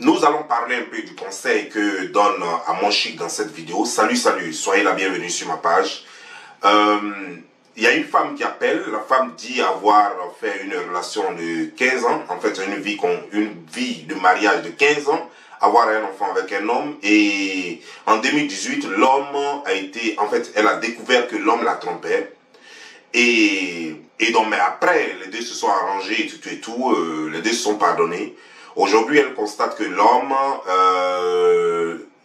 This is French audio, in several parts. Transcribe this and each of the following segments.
Nous allons parler un peu du conseil que donne Amon Chic dans cette vidéo. Salut, soyez la bienvenue sur ma page. Il y a une femme qui appelle. La femme dit avoir fait une relation de 15 ans, en fait une vie de mariage de 15 ans, avoir un enfant avec un homme. Et en 2018, l'homme a été, en fait, elle a découvert que l'homme la trompait. Et donc, mais après, les deux se sont arrangés et tout, les deux se sont pardonnés. Aujourd'hui, elle constate que l'homme,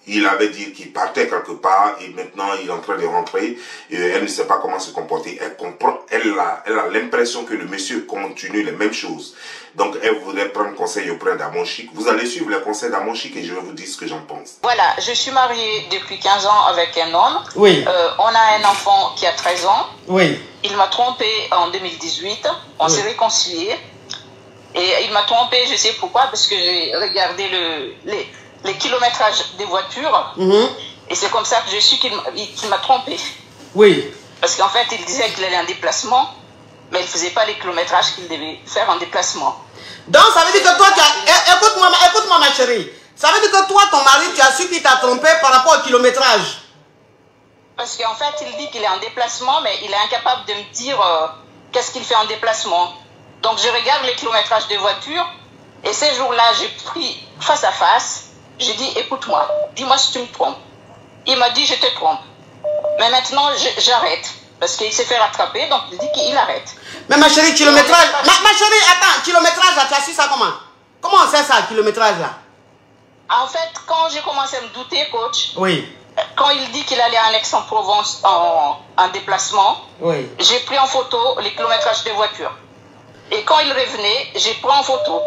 il avait dit qu'il partait quelque part et maintenant il est en train de rentrer. Et elle ne sait pas comment se comporter. Elle comprend, elle a l'impression que le monsieur continue les mêmes choses. Donc, elle voudrait prendre conseil auprès d'Amon Chic. Vous allez suivre les conseils d'Amon Chic et je vais vous dire ce que j'en pense. Voilà, je suis mariée depuis 15 ans avec un homme. Oui. On a un enfant qui a 13 ans. Oui. Il m'a trompé en 2018. On s'est réconciliés. Et il m'a trompé, je sais pourquoi, parce que j'ai regardé les kilométrages des voitures. Et c'est comme ça que je suis qu'il m'a trompé. Oui. Parce qu'en fait, il disait qu'il allait en déplacement, mais il ne faisait pas les kilométrages qu'il devait faire en déplacement. Donc, ça veut dire que toi, tu as... Écoute-moi, ma chérie. Ça veut dire que toi, ton mari, tu as su qu'il t'a trompé par rapport au kilométrage. Parce qu'en fait, il dit qu'il est en déplacement, mais il est incapable de me dire qu'est-ce qu'il fait en déplacement. Donc, je regarde les kilométrages de voitures, et ces jours-là, j'ai pris face à face. J'ai dit, écoute-moi, dis-moi si tu me trompes. Il m'a dit, je te trompe. Mais maintenant, j'arrête. Parce qu'il s'est fait rattraper, donc il dit qu'il arrête. Mais ma chérie, kilométrage... Ma chérie, attends, kilométrage, là, tu as su ça comment? Comment on sait ça, kilométrage, là? En fait, quand j'ai commencé à me douter, coach... Oui. Quand il dit qu'il allait à Aix-en-Provence en déplacement, oui, j'ai pris en photo les kilométrages de voitures. Et quand il revenait, j'ai pris en photo.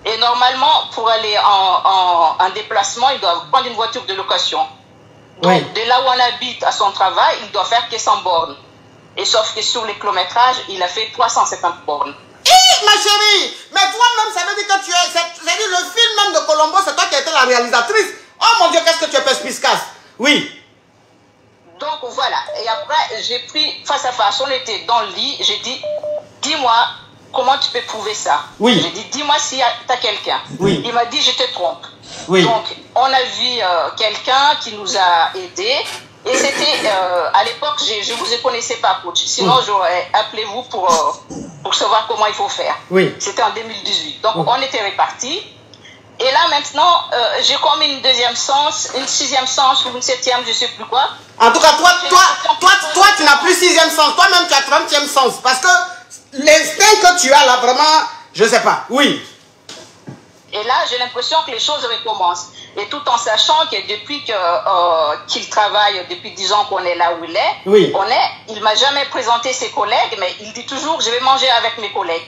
Et normalement, pour aller en déplacement, il doit prendre une voiture de location. Donc, oui, de là où on habite à son travail, il doit faire que 100 bornes. Et sauf que sur les kilométrages, il a fait 350 bornes. Ma chérie, mais toi-même, ça veut dire que tu es... C'est-à-dire le film même de Colombo, c'est toi qui as été la réalisatrice. Oh mon Dieu, qu'est-ce que tu es perspicace. Oui. Donc voilà, et après, j'ai pris face à face, on était dans le lit, j'ai dit, dis-moi, comment tu peux prouver ça? Oui. J'ai dit, dis-moi si tu as quelqu'un. Oui. Il m'a dit, je te trompe. Oui. Donc, on a vu quelqu'un qui nous a aidés. Et c'était, à l'époque, je ne vous connaissais pas, coach. Sinon, j'aurais appelé vous pour savoir comment il faut faire. Oui. C'était en 2018. Donc, on était répartis. Et là, maintenant, j'ai comme une deuxième sens, une sixième sens ou une septième, je ne sais plus quoi. En tout cas, toi, tu n'as plus sixième sens. Toi-même, tu as 30e sens. Parce que l'instinct que tu as là, vraiment, je ne sais pas. Oui. Et là, j'ai l'impression que les choses recommencent. Et tout en sachant que depuis qu'il travaille, depuis 10 ans qu'on est là où il est, oui, il ne m'a jamais présenté ses collègues, mais il dit toujours, je vais manger avec mes collègues.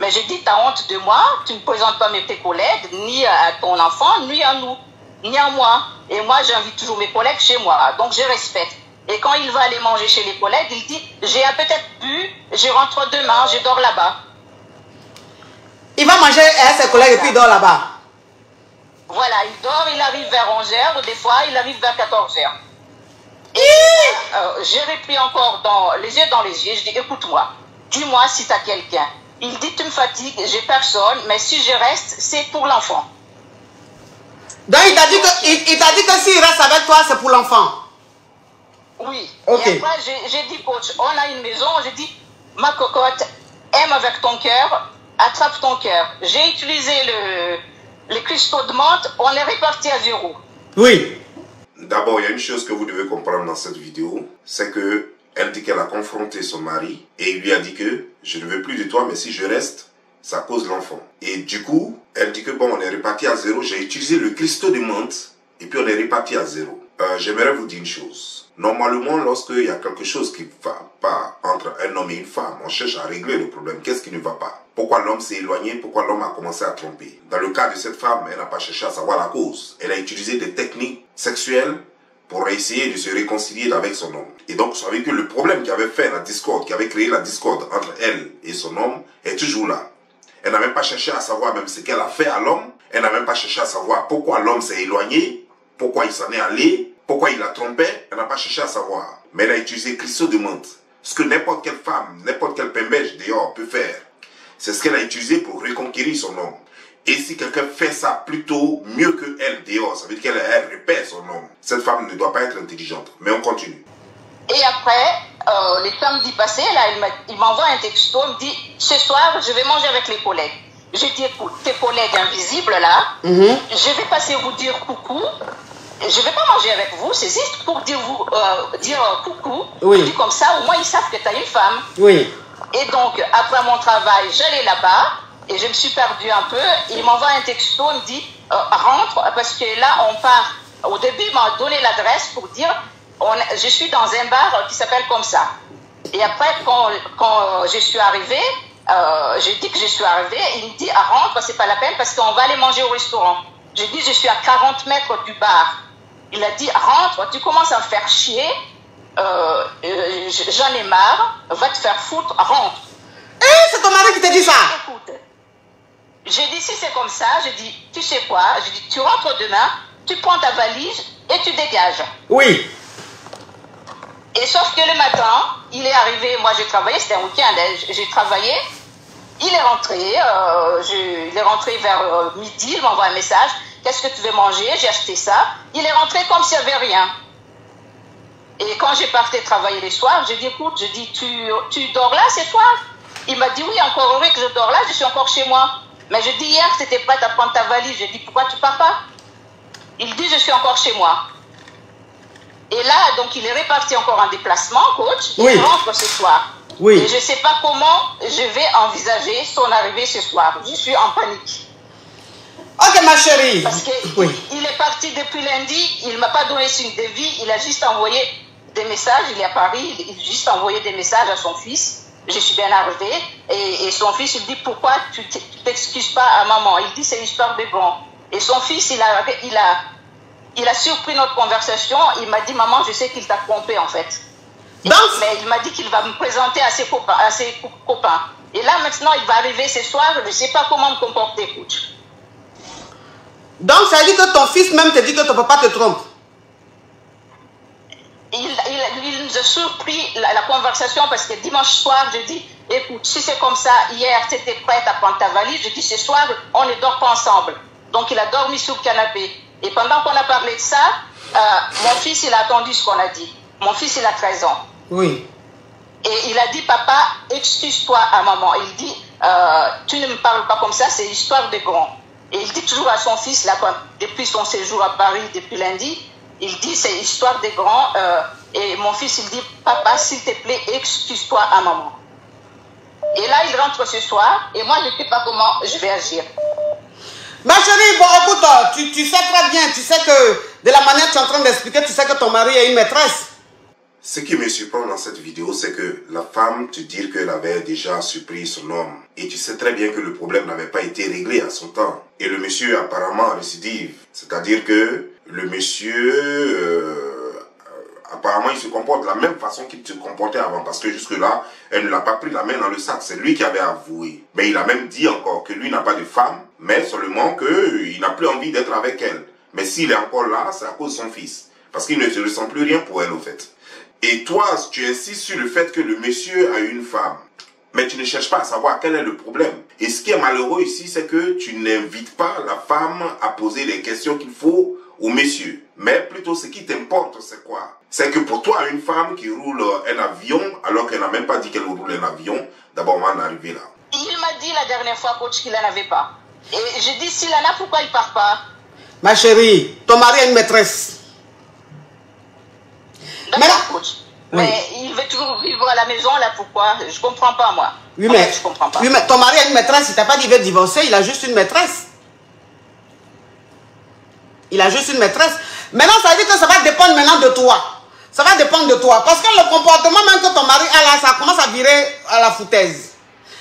Mais je dis, t'as honte de moi, tu ne me présentes pas tes collègues, ni à ton enfant, ni à nous, ni à moi. Et moi, j'invite toujours mes collègues chez moi, donc je respecte. Et quand il va aller manger chez les collègues, il dit, j'ai peut-être bu, je rentre demain, je dors là-bas. Il va manger avec ses collègues et puis il dort là-bas. Voilà, il dort, il arrive vers 11h, ou des fois, il arrive vers 14h. Et j'ai repris encore les yeux dans les yeux, je dis, écoute-moi, dis-moi si tu as quelqu'un. Il dit, tu me fatigues, j'ai personne, mais si je reste, c'est pour l'enfant. Donc il t'a dit que s'il reste avec toi, c'est pour l'enfant. Oui. Ok. Et après, j'ai dit, coach, on a une maison, j'ai dit, ma cocotte, aime avec ton cœur, attrape ton cœur. J'ai utilisé les cristaux de menthe, on est réparti à 0. Oui. D'abord, il y a une chose que vous devez comprendre dans cette vidéo, c'est que elle dit qu'elle a confronté son mari et il lui a dit que je ne veux plus de toi, mais si je reste, ça cause l'enfant. Et du coup, elle dit que bon, on est réparti à 0. J'ai utilisé le cristaux de menthe et puis on est réparti à 0. J'aimerais vous dire une chose. Normalement, lorsqu'il y a quelque chose qui ne va pas entre un homme et une femme, on cherche à régler le problème. Qu'est-ce qui ne va pas? Pourquoi l'homme s'est éloigné? Pourquoi l'homme a commencé à tromper? Dans le cas de cette femme, elle n'a pas cherché à savoir la cause. Elle a utilisé des techniques sexuelles pour essayer de se réconcilier avec son homme. Et donc, vous savez que le problème qui avait fait la discorde, qui avait créé la discorde entre elle et son homme, est toujours là. Elle n'a même pas cherché à savoir même ce qu'elle a fait à l'homme. Elle n'a même pas cherché à savoir pourquoi l'homme s'est éloigné, pourquoi il s'en est allé, pourquoi il la trompait. Elle n'a pas cherché à savoir. Mais elle a utilisé cristaux de menthe. Ce que n'importe quelle femme, n'importe quel pembèche dehors peut faire. C'est ce qu'elle a utilisé pour reconquérir son homme. Et si quelqu'un fait ça plutôt mieux que elle dehors, ça veut dire qu'elle répète son homme. Cette femme ne doit pas être intelligente. Mais on continue. Et après, les samedis passés, là, il m'envoie un texto, il me dit, ce soir, je vais manger avec les collègues. Je dis, écoute, tes collègues invisibles là, je vais passer vous dire coucou. Je ne vais pas manger avec vous, c'est juste pour dire coucou. Oui. Je dis comme ça, au moins ils savent que tu as une femme. Oui. Et donc, après mon travail, j'allais là-bas et je me suis perdue un peu. Il m'envoie un texto, il me dit, rentre, parce que là, on part. Au début, il m'a donné l'adresse pour dire, je suis dans un bar qui s'appelle comme ça. Et après, quand je suis arrivée, j'ai dit que je suis arrivée, il me dit, rentre, c'est pas la peine parce qu'on va aller manger au restaurant. J'ai dit, je suis à 40 mètres du bar. Il a dit, rentre, tu commences à me faire chier, j'en ai marre, va te faire foutre, rentre. C'est ton mari qui t'a dit ça? Écoute, j'ai dit, si c'est comme ça, j'ai dit, tu sais quoi, j'ai dit, tu rentres demain, tu prends ta valise et tu dégages. Oui. Et sauf que le matin, il est arrivé, moi j'ai travaillé, c'était un week-end, j'ai travaillé, il est rentré vers midi, il m'envoie un message, qu'est-ce que tu veux manger? J'ai acheté ça. Il est rentré comme s'il n'y avait rien. Et quand j'ai parti travailler les soirs, j'ai dit, écoute, tu dors là ce soir? Il m'a dit, oui, encore heureux que je dors là, je suis encore chez moi. Mais je dis, hier, tu étais prête à prendre ta valise. Je dis, pourquoi tu pars pas? Il dit, je suis encore chez moi. Et là, donc, il est reparti encore en déplacement, coach. Oui. Il rentre ce soir. Oui. Et je ne sais pas comment je vais envisager son arrivée ce soir. Je suis en panique. Ok, ma chérie. Parce qu'il est parti depuis lundi, il ne m'a pas donné signe de vie, il a juste envoyé des messages, il est à Paris, il a juste envoyé des messages à son fils. Je suis bien arrivée. Et son fils, il dit, pourquoi tu t'excuses pas à maman? Il dit, c'est une histoire de grand. Et son fils, il a surpris notre conversation. Il m'a dit, maman, je sais qu'il t'a trompé en fait. Mais il m'a dit qu'il va me présenter à ses copains. Et là, maintenant, il va arriver ce soir, je ne sais pas comment me comporter, coach. Donc, ça veut dire que ton fils même te dit que ton papa te trompe? Il nous a surpris la conversation parce que dimanche soir, je dis, écoute, si c'est comme ça, hier, tu étais prête à prendre ta valise. Je dis, ce soir, on ne dort pas ensemble. Donc, il a dormi sur le canapé. Et pendant qu'on a parlé de ça, mon fils, il a attendu ce qu'on a dit. Mon fils, il a 13 ans. Oui. Et il a dit, papa, excuse-toi à maman. Il dit, tu ne me parles pas comme ça, c'est histoire de grand. Et il dit toujours à son fils, là, depuis son séjour à Paris, depuis lundi, il dit, c'est histoire de grand. Et mon fils, il dit, papa, s'il te plaît, excuse-toi à maman. Et là, il rentre ce soir, et moi, je ne sais pas comment je vais agir. Ma chérie, bon, écoute, tu sais très bien, tu sais que, de la manière que tu es en train d'expliquer, tu sais que ton mari est une maîtresse. Ce qui me surprend dans cette vidéo, c'est que la femme te dit qu'elle avait déjà surpris son homme. Et tu sais très bien que le problème n'avait pas été réglé à son temps. Et le monsieur apparemment récidive. C'est-à-dire que le monsieur, apparemment, il se comporte de la même façon qu'il se comportait avant. Parce que jusque-là, elle ne l'a pas pris la main dans le sac. C'est lui qui avait avoué. Mais il a même dit encore que lui n'a pas de femme, mais seulement qu'il n'a plus envie d'être avec elle. Mais s'il est encore là, c'est à cause de son fils. Parce qu'il ne se ressent plus rien pour elle, au fait. Et toi, tu insistes sur le fait que le monsieur a une femme. Mais tu ne cherches pas à savoir quel est le problème. Et ce qui est malheureux ici, c'est que tu n'invites pas la femme à poser les questions qu'il faut au monsieur. Mais plutôt, ce qui t'importe, c'est quoi? C'est que pour toi, une femme qui roule un avion, alors qu'elle n'a même pas dit qu'elle roule un avion, d'abord, on va en arriver là. Il m'a dit la dernière fois, coach, qu'il n'en avait pas. Et j'ai dit, s'il en a, pourquoi il ne part pas? Ma chérie, ton mari a une maîtresse. D'accord, coach. Mais il veut toujours vivre à la maison, là, pourquoi? Je ne comprends pas, moi. Oui, mais, je comprends pas. Oui, mais ton mari a une maîtresse, il t'a pas dit qu'il veut divorcer, il a juste une maîtresse. Il a juste une maîtresse. Maintenant, ça veut dire que ça va dépendre maintenant de toi. Ça va dépendre de toi. Parce que le comportement même que ton mari a là, ça commence à virer à la foutaise.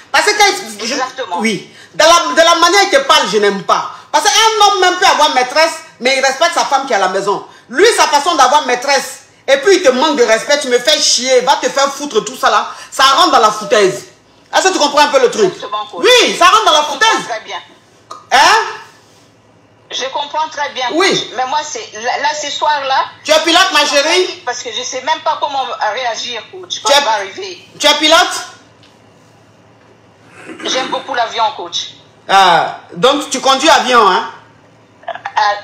Parce que... Exactement. Oui. De la manière qu'il parle, je n'aime pas. Parce qu'un homme même peut avoir maîtresse, mais il respecte sa femme qui est à la maison. Lui, sa façon d'avoir maîtresse, et puis il te manque de respect, tu me fais chier, va te faire foutre tout ça là, ça rentre dans la foutaise. Est-ce que tu comprends un peu le truc? Oui, ça rentre dans la foutaise. Très bien. Hein? Je comprends très bien. Oui. Coach. Mais moi, là, ce soir-là... Tu es pilote, ma chérie? Parce que je ne sais même pas comment réagir, coach, quand il va arriver. Tu es pilote? J'aime beaucoup l'avion, coach. Donc, tu conduis avion, hein?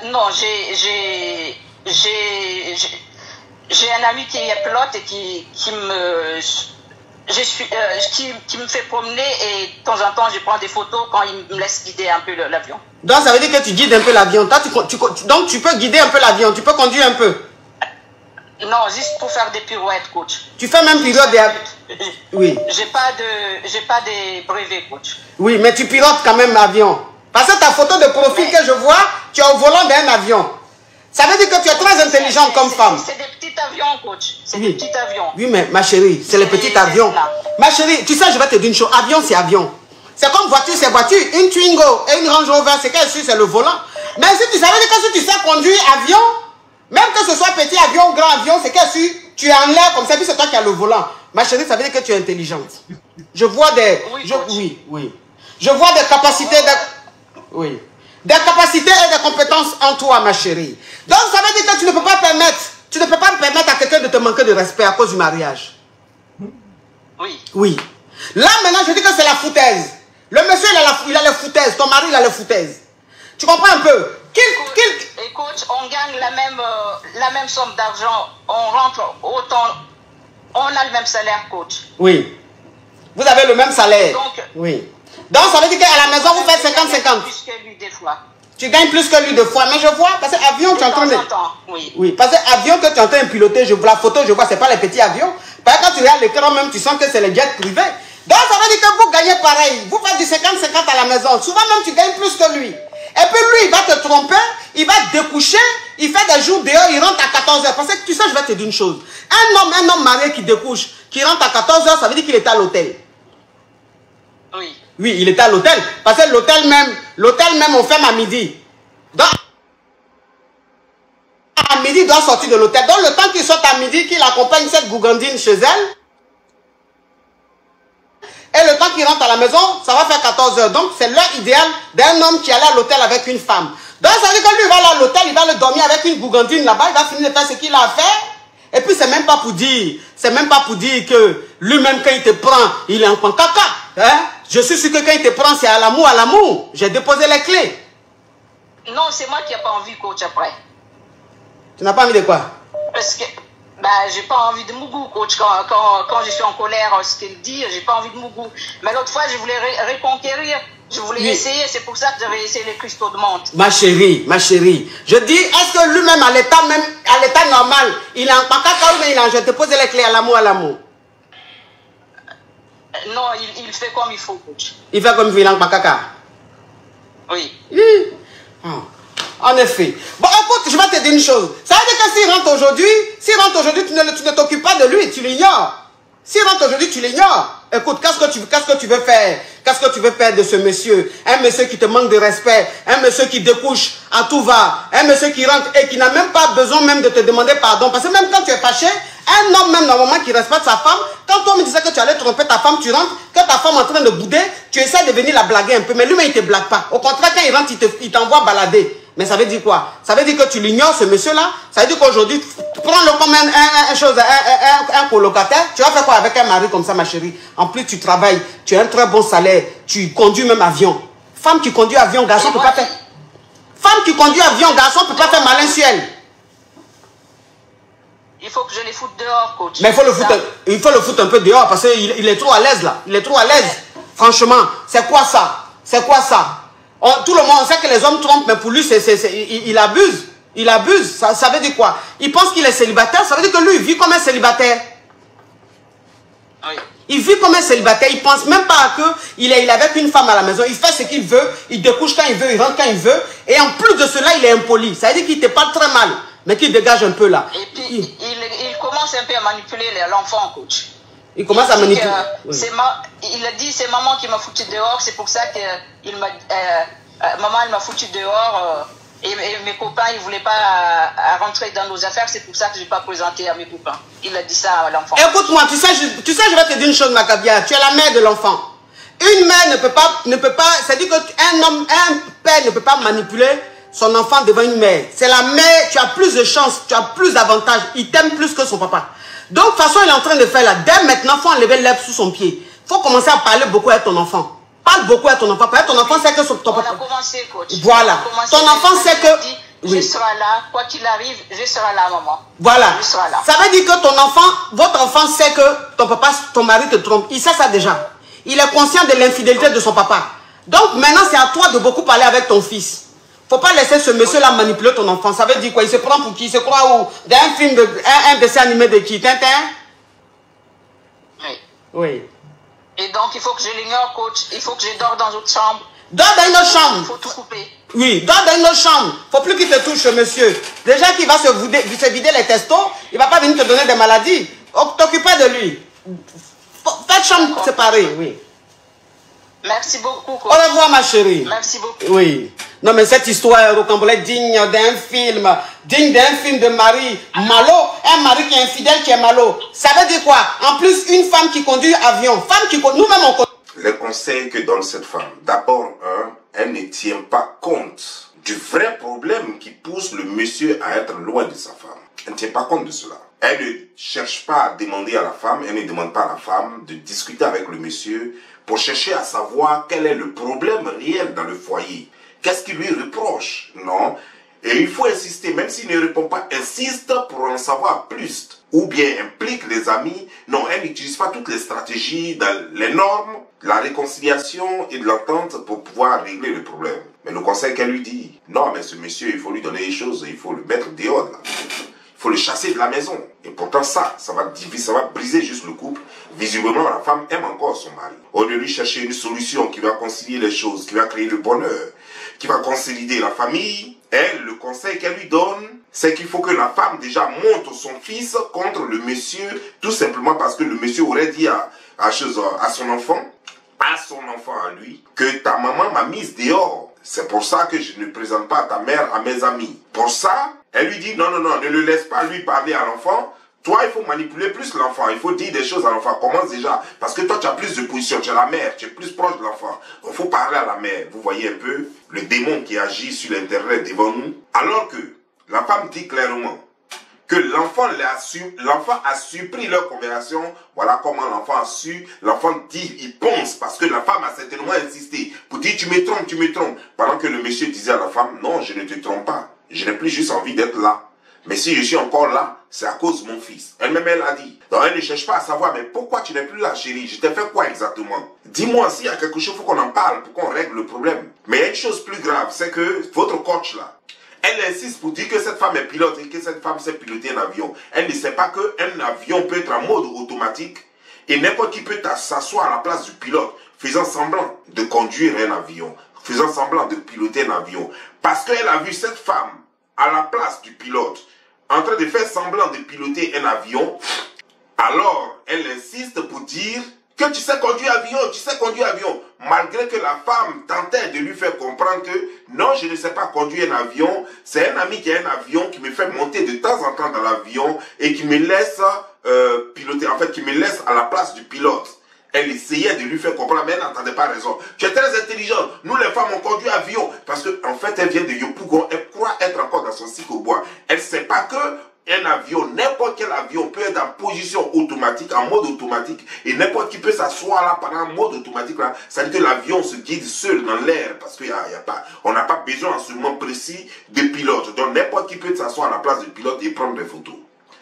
Non, j'ai un ami qui est pilote et qui me fait promener et de temps en temps, je prends des photos quand il me laisse guider un peu l'avion. Donc, ça veut dire que tu guides un peu l'avion. Donc, tu peux guider un peu l'avion. Tu peux conduire un peu. Non, juste pour faire des pirouettes, coach. Tu fais même pilote des... Oui. J'ai pas de brevet, coach. Oui, mais tu pilotes quand même l'avion. Parce que ta photo de profil que je vois, tu es au volant d'un avion. Ça veut dire que tu es très intelligente comme femme. C'est des petits avions, coach. C'est des petits avions. Oui, mais ma chérie, c'est les petits avions. Ma chérie, tu sais, je vais te dire une chose. Avion, c'est avion. C'est comme voiture, c'est voiture. Une Twingo et une Range Rover, c'est qu'elle suit, c'est le volant. Mais si tu savais que si tu sais conduire avion, même que ce soit petit avion ou grand avion, c'est qu'elle suit, tu es en l'air comme ça, puis c'est toi qui as le volant. Ma chérie, ça veut dire que tu es intelligente. Je vois des... Oui. Je vois des capacités Oui. Des capacités et des compétences en toi, ma chérie. Donc, ça veut dire que tu ne peux pas permettre à quelqu'un de te manquer de respect à cause du mariage. Oui. Oui. Là, maintenant, je dis que c'est la foutaise. Le monsieur, il a la foutaise. Ton mari, il a la foutaise. Tu comprends un peu? Et coach, on gagne la même somme d'argent. On rentre autant. On a le même salaire, coach. Oui. Vous avez le même salaire. Donc, oui. Donc, ça veut dire qu'à la maison, vous faites 50-50. Plus que lui, des fois. Tu gagnes plus que lui deux fois. Mais je vois, parce que avion, tu es en train de... Oui. Oui, parce que avion que tu es en train de piloter, la photo, je vois, c'est pas les petits avions. Parce que quand tu regardes l'écran même, tu sens que c'est les jets privés. Donc, ça veut dire que vous gagnez pareil. Vous faites du 50-50 à la maison. Souvent même, tu gagnes plus que lui. Et puis lui, il va te tromper, il va te découcher, il fait des jours dehors, il rentre à 14 h. Parce que tu sais, je vais te dire une chose. Un homme marié qui découche, qui rentre à 14 h, ça veut dire qu'il est à l'hôtel. Oui. Oui, il est à l'hôtel. Parce que l'hôtel même, on ferme à midi. Donc, à midi, il doit sortir de l'hôtel. Donc, le temps qu'il sorte à midi, qu'il accompagne cette gougandine chez elle, et le temps qu'il rentre à la maison, ça va faire 14 h. Donc, c'est l'heure idéale d'un homme qui allait à l'hôtel avec une femme. Donc, ça veut dire que lui, il va aller à l'hôtel, il va le dormir avec une gougandine là-bas, il va finir de faire ce qu'il a à faire. Et puis, c'est même pas pour dire que lui-même, quand il te prend, il est en pancaka. Hein? Je suis sûr que quand il te prend, c'est à l'amour. J'ai déposé les clés. Non, c'est moi qui n'ai pas envie, coach, après. Tu n'as pas envie de quoi? Parce que, j'ai pas envie de mougou, coach. Quand je suis en colère, ce qu'il dit, j'ai pas envie de mougou. Mais l'autre fois, je voulais reconquérir. Je voulais essayer, c'est pour ça que j'avais essayé les cristaux de menthe. Ma chérie, je dis, est-ce que lui-même, à l'état normal, il est en pancaka ou bien je te pose les clés à l'amour? Non, il fait comme il faut, coach. Il fait comme il est en pancaka? Oui. En effet. Bon, écoute, je vais te dire une chose. Ça veut dire que s'il rentre aujourd'hui, tu ne t'occupes pas de lui, tu l'ignores. S'il rentre aujourd'hui, tu l'ignores. Écoute, qu'est-ce que tu veux faire? Qu'est-ce que tu veux faire de ce monsieur? Un monsieur qui te manque de respect, un monsieur qui découche à tout va, un monsieur qui rentre et qui n'a même pas besoin même de te demander pardon. Parce que même quand tu es fâché, un homme même normalement qui respecte sa femme, quand toi me disais que tu allais tromper ta femme, tu rentres, que ta femme est en train de bouder, tu essaies de venir la blaguer un peu, mais lui-même il ne te blague pas. Au contraire, quand il rentre, il t'envoie balader. Mais ça veut dire quoi? Ça veut dire que tu l'ignores, ce monsieur-là. Ça veut dire qu'aujourd'hui, prends-le comme un colocataire. Tu vas faire quoi avec un mari comme ça, ma chérie? En plus, tu travailles, tu as un très bon salaire, tu conduis même avion. Femme qui conduit avion, garçon ne peut pas faire. Femme qui conduit avion, garçon ne peut pas faire malin sur elle. Il faut que je les foute dehors, coach. Mais il faut le foutre un peu dehors parce qu'il est trop à l'aise là. Il est trop à l'aise. Franchement, c'est quoi ça? C'est quoi ça? Tout le monde sait que les hommes trompent, mais pour lui, il abuse. Il abuse. Ça veut dire quoi? Il pense qu'il est célibataire. Ça veut dire que lui, il vit comme un célibataire. Oui. Il vit comme un célibataire. Il pense même pas qu'il est avec une femme à la maison. Il fait ce qu'il veut. Il découche quand il veut. Il rentre quand il veut. Et en plus de cela, il est impoli. Ça veut dire qu'il te parle très mal. Mais qu'il dégage un peu là. Et puis, il commence un peu à manipuler l'enfant, coach. Il commence à manipuler. Il a dit, c'est maman qui m'a foutu dehors. C'est pour ça que maman, elle m'a foutu dehors. Et mes copains, ils ne voulaient pas rentrer dans nos affaires. C'est pour ça que je n'ai pas présenté à mes copains. Il a dit ça à l'enfant. Écoute-moi, tu sais, je vais te dire une chose, Macabia. Tu es la mère de l'enfant. Une mère ne peut pas, c'est-à-dire qu'un père ne peut pas manipuler son enfant devant une mère. C'est la mère, tu as plus de chance, tu as plus d'avantages. Il t'aime plus que son papa. Donc, de toute façon, il est en train de faire là. Dès maintenant, il faut enlever l'herbe sous son pied. Il faut commencer à parler beaucoup avec ton enfant. Parle beaucoup à ton enfant. Ton enfant sait que ton papa... On a commencé, coach. Voilà. Ton enfant sait que... Je serai là, quoi qu'il arrive, je serai là, maman. Voilà. Je serai là. Ça veut dire que ton enfant, votre enfant sait que ton papa, ton mari te trompe. Il sait ça déjà. Il est conscient de l'infidélité de son papa. Donc maintenant, c'est à toi de beaucoup parler avec ton fils. Faut pas laisser ce monsieur-là manipuler ton enfant. Ça veut dire quoi? Il se prend pour qui? Il se croit où? Dans un film, un dessin animé de qui? Tintin? Oui. Oui. Et donc, il faut que je l'ignore, coach. Il faut que je dors dans une autre chambre. Dors dans une autre chambre. Il faut tout couper. Oui, dors dans une autre chambre. Faut plus qu'il te touche, monsieur. Déjà qu'il va se vider les testos, il va pas venir te donner des maladies. T'occupe pas de lui. Faites chambre séparée, oui. Merci beaucoup, coach. Au revoir, ma chérie. Merci beaucoup. Oui. Non, mais cette histoire rocambolesque digne d'un film de mari malo, un mari qui est infidèle, qui est malo. Ça veut dire quoi? En plus, une femme qui conduit avion. Femme qui conduit, nous-mêmes on conduit. Les conseils que donne cette femme, d'abord, elle ne tient pas compte du vrai problème qui pousse le monsieur à être loin de sa femme. Elle ne tient pas compte de cela. Elle ne cherche pas à demander à la femme, elle ne demande pas à la femme de discuter avec le monsieur pour chercher à savoir quel est le problème réel dans le foyer. Qu'est-ce qu'il lui reproche? Non. Et il faut insister, même s'il ne répond pas, insiste pour en savoir plus. Ou bien implique les amis. Non, elle n'utilise pas toutes les stratégies, dans les normes, la réconciliation et de l'entente pour pouvoir régler le problème. Mais le conseil qu'elle lui dit, non, mais ce monsieur, il faut lui donner les choses, il faut le mettre dehors là. Il faut le chasser de la maison. Et pourtant ça va briser juste le couple. Visiblement, la femme aime encore son mari. Au lieu de lui chercher une solution qui va concilier les choses, qui va créer le bonheur, qui va consolider la famille, elle, le conseil qu'elle lui donne, c'est qu'il faut que la femme déjà monte son fils contre le monsieur, tout simplement parce que le monsieur aurait dit à son enfant à lui, que ta maman m'a mise dehors. C'est pour ça que je ne présente pas ta mère à mes amis. Pour ça, elle lui dit, non, ne le laisse pas lui parler à l'enfant. Toi, il faut manipuler plus l'enfant. Il faut dire des choses à l'enfant. Commence déjà. Parce que toi, tu as plus de position. Tu es la mère. Tu es plus proche de l'enfant. Il faut parler à la mère. Vous voyez un peu le démon qui agit sur l'Internet devant nous. Alors que la femme dit clairement que l'enfant a surpris leur conversation. Voilà comment l'enfant a su. L'enfant dit, il pense, parce que la femme a certainement insisté pour dire, tu me trompes. Pendant que le monsieur disait à la femme, non, je ne te trompe pas. Je n'ai plus juste envie d'être là. Mais si je suis encore là, c'est à cause de mon fils. Elle-même, elle a dit. Donc elle ne cherche pas à savoir, mais pourquoi tu n'es plus là, chérie? Je t'ai fait quoi exactement? Dis-moi, s'il y a quelque chose, il faut qu'on en parle, pour qu'on règle le problème. Mais il y a une chose plus grave, c'est que votre coach là, elle insiste pour dire que cette femme est pilote et que cette femme sait piloter un avion. Elle ne sait pas qu'un avion peut être en mode automatique et n'importe qui peut s'asseoir à la place du pilote, faisant semblant de conduire un avion, faisant semblant de piloter un avion. Parce qu'elle a vu cette femme à la place du pilote, en train de faire semblant de piloter un avion, alors elle insiste pour dire que tu sais conduire avion, malgré que la femme tentait de lui faire comprendre que non, je ne sais pas conduire un avion, c'est un ami qui a un avion qui me fait monter de temps en temps dans l'avion et qui me laisse piloter, en fait qui me laisse à la place du pilote. Elle essayait de lui faire comprendre, mais elle n'entendait pas raison. Tu es très intelligent. Nous, les femmes, on conduit avion. Parce qu'en fait, elle vient de Yopougon. Elle croit être encore dans son cycle au bois. Elle ne sait pas que un avion, n'importe quel avion peut être en position automatique, en mode automatique. Et n'importe qui peut s'asseoir là pendant un mode automatique. Là. Ça veut dire que l'avion se guide seul dans l'air. Parce qu'on n'a pas besoin en ce moment précis de pilote. Donc n'importe qui peut s'asseoir à la place du pilote et prendre des photos.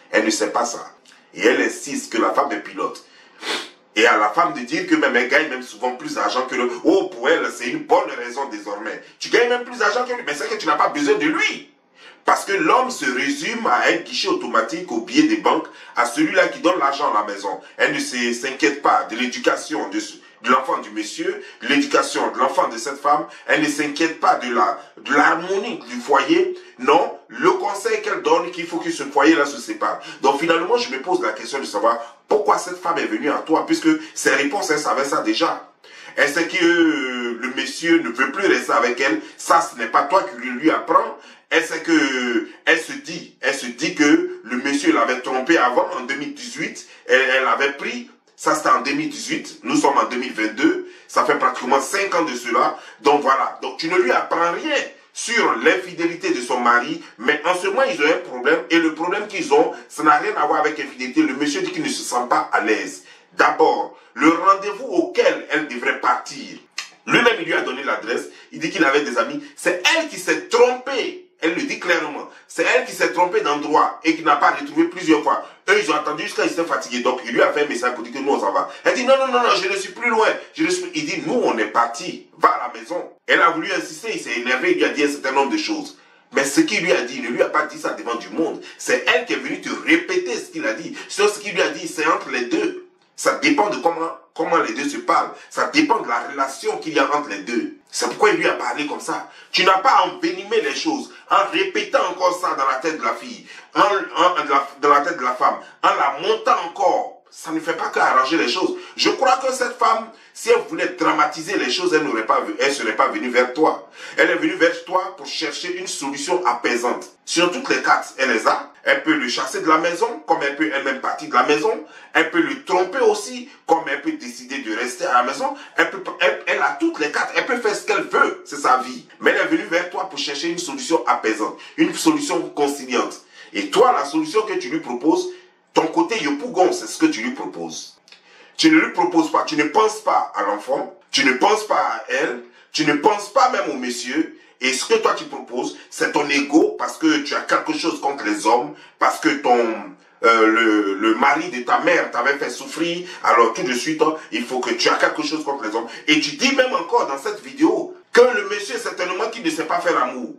Elle ne sait pas ça. Et elle insiste que la femme est pilote. Et à la femme de dire que même elle gagne même souvent plus d'argent que le... Oh, pour elle, c'est une bonne raison désormais. Tu gagnes même plus d'argent que lui, mais c'est que tu n'as pas besoin de lui. Parce que l'homme se résume à un guichet automatique au billet des banques, à celui-là qui donne l'argent à la maison. Elle ne s'inquiète pas de l'éducation de l'enfant du monsieur, de l'éducation de l'enfant de cette femme. Elle ne s'inquiète pas de l'harmonie du foyer. Non, le conseil qu'elle donne, qu'il faut que ce foyer-là se sépare. Donc finalement, je me pose la question de savoir pourquoi cette femme est venue à toi, puisque ses réponses, elle savait ça déjà. Elle sait que le monsieur ne veut plus rester avec elle. Ça, ce n'est pas toi qui lui apprends. Elle sait que, elle se dit que le monsieur l'avait trompé avant, en 2018. Elle l'avait pris. Ça, c'était en 2018. Nous sommes en 2022. Ça fait pratiquement 5 ans de cela. Donc voilà. Donc tu ne lui apprends rien sur l'infidélité de son mari, mais en ce moment, ils ont un problème, et le problème qu'ils ont, ça n'a rien à voir avec l'infidélité. Le monsieur dit qu'il ne se sent pas à l'aise. D'abord, le rendez-vous auquel elle devrait partir, Lui-même, il lui a donné l'adresse. Il dit qu'il avait des amis. C'est elle qui s'est trompée. Elle le dit clairement. C'est elle qui s'est trompée d'endroit et qui n'a pas retrouvé plusieurs fois. Eux, ils ont attendu jusqu'à ils étaient fatigués. Donc, il lui a fait un message pour dire que nous, on s'en va. Elle dit non, non, non, non, je ne suis plus loin. Il dit, nous, on est partis. Va à la maison. Elle a voulu insister. Il s'est énervé. Il lui a dit un certain nombre de choses. Mais ce qu'il lui a dit, il ne lui a pas dit ça devant du monde. C'est elle qui est venue te répéter ce qu'il a dit. Ce qu'il lui a dit, c'est entre les deux. Ça dépend de comment les deux se parlent. Ça dépend de la relation qu'il y a entre les deux. C'est pourquoi il lui a parlé comme ça. Tu n'as pas à envenimer les choses en répétant encore ça dans la tête de la fille, dans la tête de la femme, en la montant encore. Ça ne fait pas qu'arranger les choses. Je crois que cette femme, si elle voulait dramatiser les choses, elle ne serait pas venue vers toi. Elle est venue vers toi pour chercher une solution apaisante. Sur toutes les cartes, elle les a. Elle peut le chasser de la maison, comme elle peut elle-même partir de la maison. Elle peut le tromper aussi, comme elle peut décider de rester à la maison. Elle a toutes les cartes. Elle peut faire ce qu'elle veut. C'est sa vie. Mais elle est venue vers toi pour chercher une solution apaisante, une solution conciliante. Et toi, la solution que tu lui proposes, ton côté Yopougon, c'est ce que tu lui proposes. Tu ne lui proposes pas, tu ne penses pas à l'enfant, tu ne penses pas à elle, tu ne penses pas même au monsieur. Et ce que toi tu proposes, c'est ton ego, parce que tu as quelque chose contre les hommes, parce que le mari de ta mère t'avait fait souffrir, alors tout de suite, il faut que tu as quelque chose contre les hommes. Et tu dis même encore dans cette vidéo que le monsieur, certainement, qui ne sait pas faire l'amour,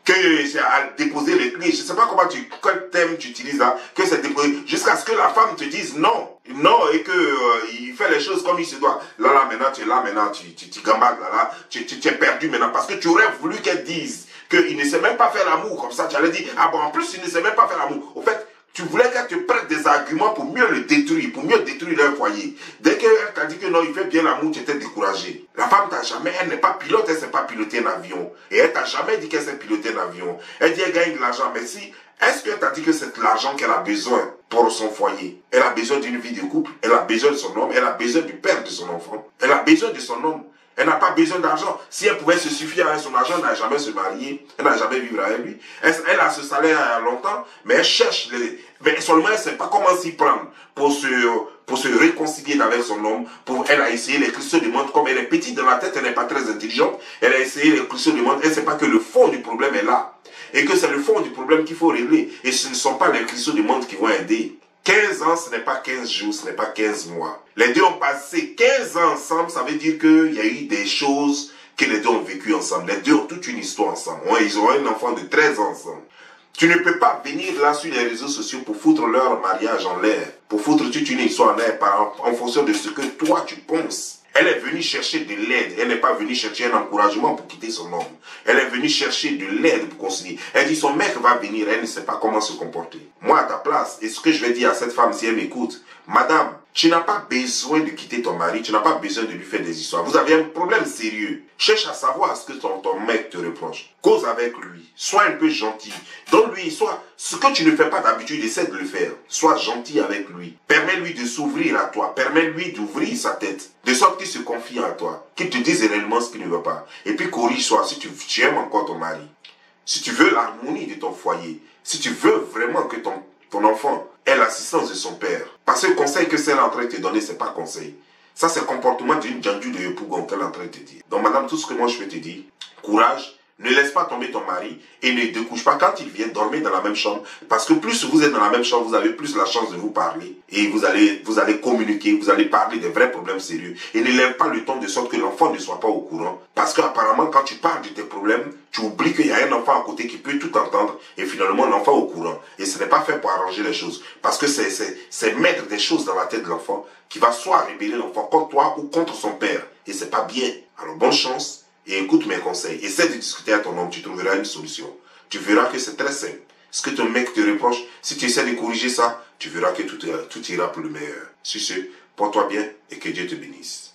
que c'est à déposer les clés, je ne sais pas comment quel thème tu utilises là, que c'est déposé, jusqu'à ce que la femme te dise non, non, et que il fait les choses comme il se doit. Là, maintenant, tu es là, maintenant, tu gambades, là, tu es perdu maintenant, parce que tu aurais voulu qu'elle dise qu'il ne sait même pas faire l'amour, comme ça, tu allais dire, ah bon, en plus, il ne sait même pas faire l'amour. Au fait, tu voulais qu'elle te prête des arguments pour mieux le détruire, pour mieux détruire leur foyer. Dès qu'elle t'a dit que non, il fait bien l'amour, tu étais découragé. La femme t'a jamais, elle n'est pas pilote, elle ne sait pas piloter un avion. Et elle t'a jamais dit qu'elle sait piloter un avion. Elle dit qu'elle gagne de l'argent, mais si, est-ce qu'elle t'a dit que c'est l'argent qu'elle a besoin pour son foyer? Elle a besoin d'une vie de couple, elle a besoin de son homme, elle a besoin du père de son enfant, elle a besoin de son homme. Elle n'a pas besoin d'argent. Si elle pouvait se suffire avec son argent, elle n'a jamais se marier, elle n'a jamais vivre avec lui. Elle a ce salaire longtemps, mais elle cherche mais seulement elle ne sait pas comment s'y prendre pour se réconcilier avec son homme. Elle a essayé les cristaux du monde, comme elle est petite dans la tête, elle n'est pas très intelligente. Elle a essayé les cristaux du monde, elle ne sait pas que le fond du problème est là. Et que c'est le fond du problème qu'il faut régler. Et ce ne sont pas les cristaux du monde qui vont aider. 15 ans, ce n'est pas 15 jours, ce n'est pas 15 mois. Les deux ont passé 15 ans ensemble, ça veut dire qu'il y a eu des choses que les deux ont vécues ensemble. Les deux ont toute une histoire ensemble. Ils ont un enfant de 13 ans ensemble. Tu ne peux pas venir là sur les réseaux sociaux pour foutre leur mariage en l'air, pour foutre toute une histoire en l'air en fonction de ce que toi tu penses. Elle est venue chercher de l'aide. Elle n'est pas venue chercher un encouragement pour quitter son homme. Elle est venue chercher de l'aide pour concilier. Elle dit son mec va venir, elle ne sait pas comment se comporter. Moi à ta place, et ce que je vais dire à cette femme si elle m'écoute, madame, tu n'as pas besoin de quitter ton mari, tu n'as pas besoin de lui faire des histoires. Vous avez un problème sérieux. Cherche à savoir ce que ton mec te reproche. Cause avec lui. Sois un peu gentil. Donne-lui, ce que tu ne fais pas d'habitude, essaie de le faire. Sois gentil avec lui. Permets-lui de s'ouvrir à toi. Permets-lui d'ouvrir sa tête. De sorte qu'il se confie à toi. Qu'il te dise réellement ce qu'il ne veut pas. Et puis corrige-toi si tu aimes encore ton mari. Si tu veux l'harmonie de ton foyer. Si tu veux vraiment que ton enfant ait l'assistance de son père. Parce que le conseil que celle est en train de te donner, ce n'est pas conseil. Ça, c'est le comportement d'une Djandju de Yopougon qu'elle est en train de te dire. Donc, madame, tout ce que moi je peux te dire, courage, ne laisse pas tomber ton mari et ne découche pas quand il vient dormir dans la même chambre. Parce que plus vous êtes dans la même chambre, vous avez plus la chance de vous parler. Et vous allez communiquer, vous allez parler des vrais problèmes sérieux. Et ne lève pas le ton de sorte que l'enfant ne soit pas au courant. Parce qu'apparemment, quand tu parles de tes problèmes, tu oublies qu'il y a un enfant à côté qui peut tout entendre. Et finalement, l'enfant est au courant. Et ce n'est pas fait pour arranger les choses. Parce que c'est mettre des choses dans la tête de l'enfant qui va soit révéler l'enfant contre toi ou contre son père. Et c'est pas bien. Alors, bonne chance. Et écoute mes conseils. Essaie de discuter à ton homme, tu trouveras une solution. Tu verras que c'est très simple. Ce que ton mec te reproche, si tu essaies de corriger ça, tu verras que tout ira pour le meilleur. Sur ce, porte-toi bien et que Dieu te bénisse.